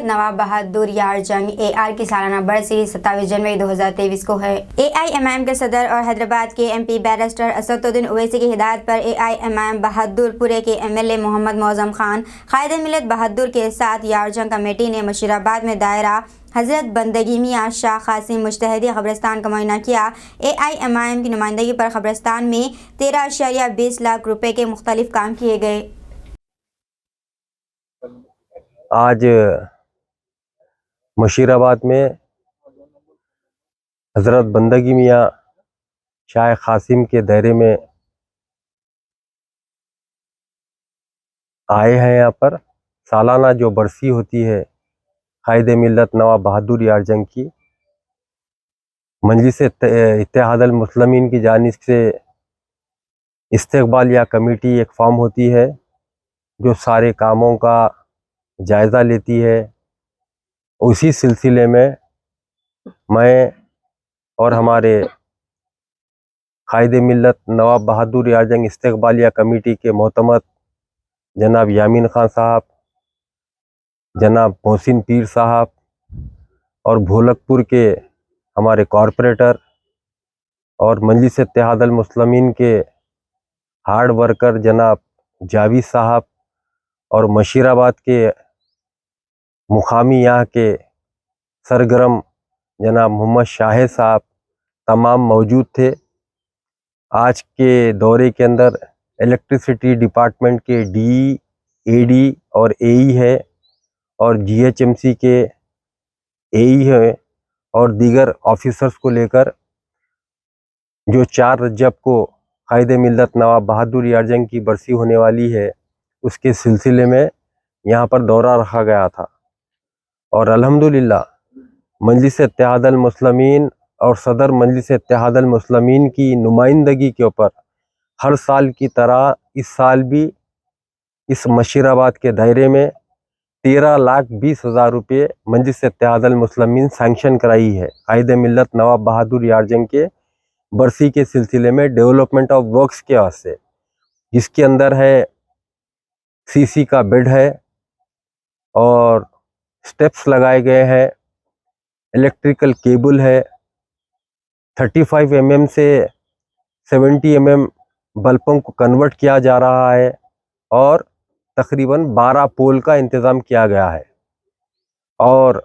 نواب بہادر یار جنگ AR کی سالانہ برسی 27 جنوری 2023 کو ہے۔ AIMIM کے صدر اور حیدرآباد کے MP بیرسٹر اسد الدین اویسی کی ہدایت پر AIMIM بہادر پورے کے MLA محمد معظم خان قائد ملت بہادر کے ساتھ یار جنگ کمیٹی نے مشیرآباد میں دائرہ حضرت بندگی میاں شاہ قاسم مجتہدی قبرستان کا معائنہ کیا۔ AIMIM کی نمائندگی پر قبرستان میں 13.20 لاکھ روپے کے مختلف کام کیے گئے۔ آج مشیرآباد میں حضرت بندگی میاں شاہ قاسم کے دائرے میں آئے ہیں۔ یہاں پر سالانہ جو برسی ہوتی ہے قائد ملت نواب بہادر یار جنگ کی، مجلس اتحاد المسلمین کی جانب سے استقبالیہ کمیٹی ایک فارم ہوتی ہے جو سارے کاموں کا جائزہ لیتی ہے۔ اسی سلسلے میں میں اور ہمارے قائد ملت نواب بہادر یار جنگ استقبالیہ کمیٹی کے معتمد جناب یامین خان صاحب، جناب محسن پیر صاحب اور بھولک پور کے ہمارے کارپوریٹر اور مجلس اتحاد المسلمین کے ہارڈ ورکر جناب جاوید صاحب اور مشیرآباد کے مقامی یہاں کے سرگرم جناب محمد شاہد صاحب تمام موجود تھے۔ آج کے دورے کے اندر الیکٹریسٹی ڈپارٹمنٹ کے DE، AD اور AE ہے اور GHMC کے AE ہے اور دیگر آفیسرز کو لے کر جو 4 رجب کو قائد ملت نواب بہادر یار جنگ کی برسی ہونے والی ہے اس کے سلسلے میں یہاں پر دورہ رکھا گیا تھا، اور الحمدللہ مجلس اتحاد المسلمین اور صدر مجلس اتحاد المسلمین کی نمائندگی کے اوپر ہر سال کی طرح اس سال بھی اس مشیرآباد کے دائرے میں 13,20,000 روپے مجلس اتحاد المسلمین سینکشن کرائی ہے قائد ملت نواب بہادر یار جنگ کے برسی کے سلسلے میں ڈیولپمنٹ آف ورکس کے واسطے، جس کے اندر ہے CC کا بیڈ ہے اور سٹیپس لگائے گئے ہیں، الیکٹریکل کیبل ہے، 35 mm سے 70 mm بلبوں کو کنورٹ کیا جا رہا ہے اور تقریباً 12 پول کا انتظام کیا گیا ہے، اور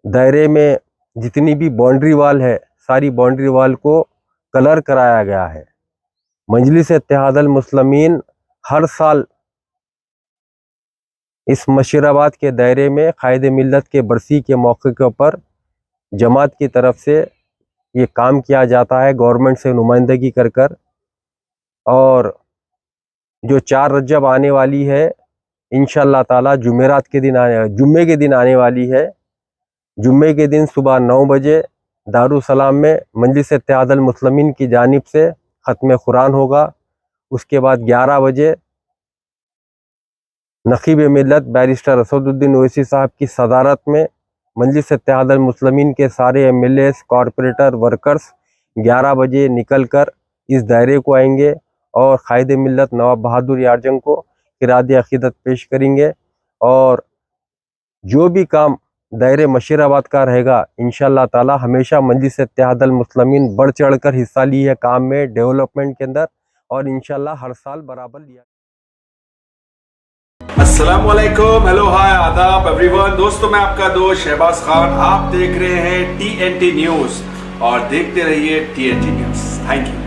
دائرے میں جتنی بھی باؤنڈری وال ہے ساری باؤنڈری وال کو کلر کرایا گیا ہے۔ مجلس اتحاد المسلمین ہر سال اس مشیرآباد کے دائرے میں قائد ملت کے برسی کے موقع کے اوپر جماعت کی طرف سے یہ کام کیا جاتا ہے گورنمنٹ سے نمائندگی کر کر، اور جو 4 رجب آنے والی ہے انشاءاللہ تعالی جمعے کے دن آنے والی ہے۔ جمعے کے دن صبح 9 بجے دارالسلام میں مجلس اتحاد المسلمین کی جانب سے ختم قرآن ہوگا۔ اس کے بعد 11 بجے نقیب ملت بیرسٹر اسد الدین اویسی صاحب کی صدارت میں مجلس اتحاد المسلمین کے سارے MLAs، کارپوریٹر، ورکرز 11 بجے نکل کر اس دائرے کو آئیں گے اور قائد ملت نواب بہادر یار جنگ کو خراج عقیدت پیش کریں گے، اور جو بھی کام دائرے مشیرآباد کا رہے گا انشاءاللہ تعالی ہمیشہ مجلس اتحاد المسلمین بڑھ چڑھ کر حصہ لی ہے کام میں، ڈیولپمنٹ کے اندر، اور انشاءاللہ ہر سال برابر لیا۔ السلام علیکم، ہیلو، ہائے، آداب ایوری ون۔ دوستو میں آپ کا دوست شہباز خان، آپ دیکھ رہے ہیں TNT نیوز، اور دیکھتے رہیے TNT نیوز۔ Thank you.